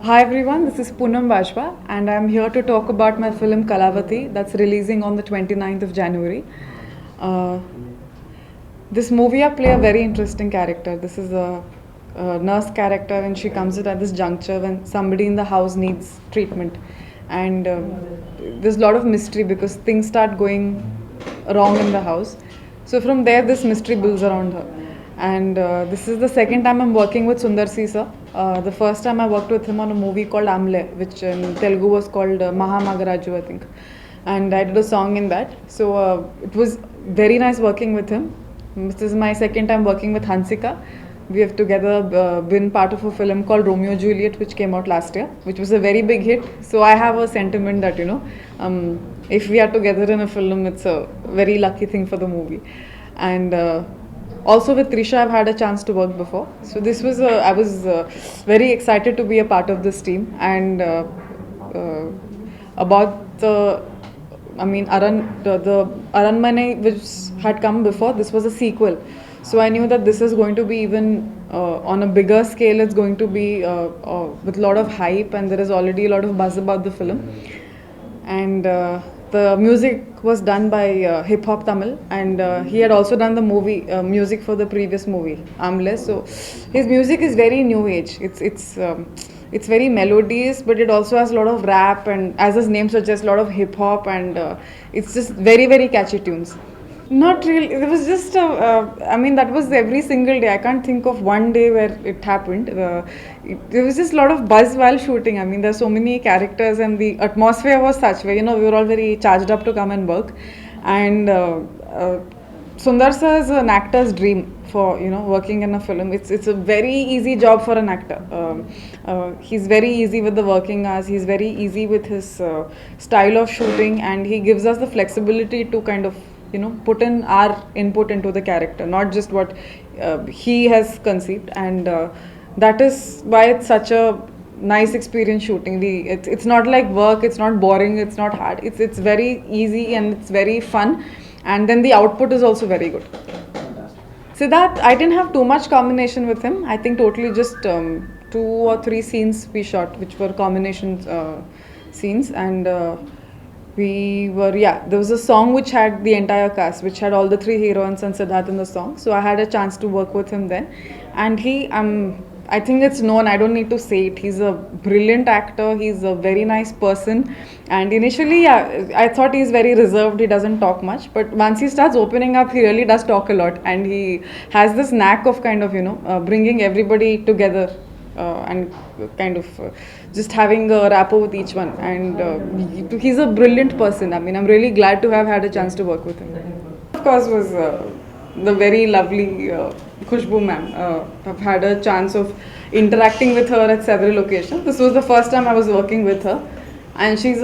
Hi everyone, this is Poonam Bajpa and I'm here to talk about my film Kalavati that's releasing on the 29th of January. Uh, this movie I play a very interesting character. This is a nurse character and she comes in at this juncture when somebody in the house needs treatment. And there's a lot of mystery because things start going wrong in the house. So from there this mystery builds around her. And this is the second time I'm working with Sundar Si sir. The first time I worked with him on a movie called Amle, which in Telugu was called Mahamagaraju, I think. And I did a song in that. So it was very nice working with him. This is my second time working with Hansika. We have together been part of a film called Romeo Juliet, which came out last year, which was a very big hit. So I have a sentiment that, if we are together in a film, it's a very lucky thing for the movie. And also with Trisha, I've had a chance to work before. So this was, I was very excited to be a part of this team. And about the Aranmane, which had come before, this was a sequel. So I knew that this is going to be even on a bigger scale. It's going to be with a lot of hype, and there is already a lot of buzz about the film. And the music was done by Hip Hop Tamil, and he had also done the movie music for the previous movie Amle. So his music is very new age. It's very melodious, but it also has a lot of rap, and as his name suggests, a lot of hip hop, and it's just very very catchy tunes. Not really. It was just, that was every single day. I can't think of one day where it happened. There was just a lot of buzz while shooting. I mean, there's so many characters, and the atmosphere was such where, we were all very charged up to come and work. And Sundar sir is an actor's dream for, working in a film. It's a very easy job for an actor. He's very easy with the working hours. He's very easy with his style of shooting, and he gives us the flexibility to kind of put in our input into the character, not just what he has conceived. And that is why it's such a nice experience shooting. It's not like work, it's not boring, it's not hard. It's very easy and it's very fun. And then the output is also very good. Siddharth, I didn't have too much combination with him. I think totally just 2 or 3 scenes we shot, which were combination scenes. And there was a song which had the entire cast, which had all the 3 heroines and Siddharth in the song. So I had a chance to work with him then. And I think it's known, I don't need to say it. He's a brilliant actor. He's a very nice person. And initially, I thought he's very reserved. He doesn't talk much. But once he starts opening up, he really does talk a lot. And he has this knack of kind of, bringing everybody together. And kind of just having a rapport with each one, and he's a brilliant person. I mean, I'm really glad to have had a chance to work with him. Of course, was the very lovely Khushbu ma'am. I've had a chance of interacting with her at several occasions. This was the first time I was working with her, and she's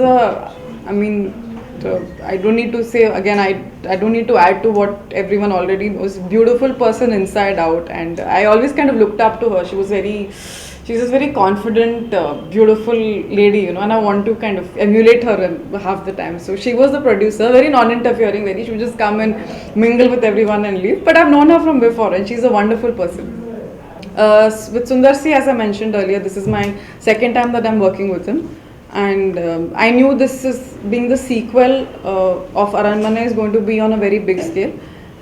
I don't need to say again, I don't need to add to what everyone already knows. Beautiful person inside out, and I always kind of looked up to her. She's a very confident, beautiful lady, and I want to kind of emulate her half the time. So she was the producer, very non-interfering, she would just come and mingle with everyone and leave. But I've known her from before, and she's a wonderful person. With Sundar Si, as I mentioned earlier, this is my second time that I'm working with him. And I knew this is being the sequel of Aranmane is going to be on a very big scale,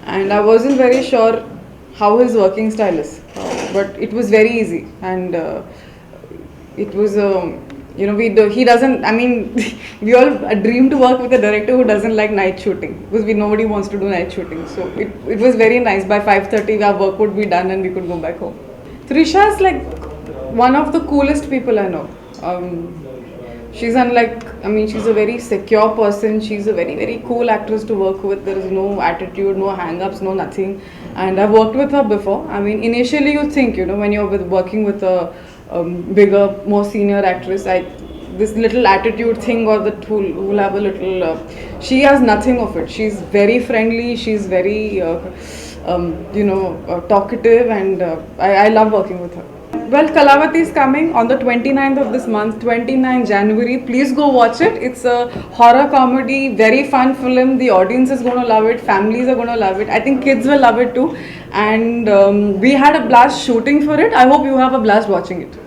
and I wasn't very sure how his working style is, but it was very easy. And it was he doesn't, we all dream to work with a director who doesn't like night shooting, because nobody wants to do night shooting. So it was very nice. By 5:30 our work would be done and we could go back home. Trisha is like one of the coolest people I know. She's she's a very secure person. She's a very, very cool actress to work with. There is no attitude, no hang-ups, no nothing. And I've worked with her before. Initially you think, when you're working with a bigger, more senior actress, this little attitude thing, or that who'll have a little, she has nothing of it. She's very friendly. She's very, talkative, and I love working with her. Well, Kalavati is coming on the 29th of this month, 29th January. Please go watch it. It's a horror comedy, very fun film. The audience is going to love it. Families are going to love it. I think kids will love it too. And we had a blast shooting for it. I hope you have a blast watching it.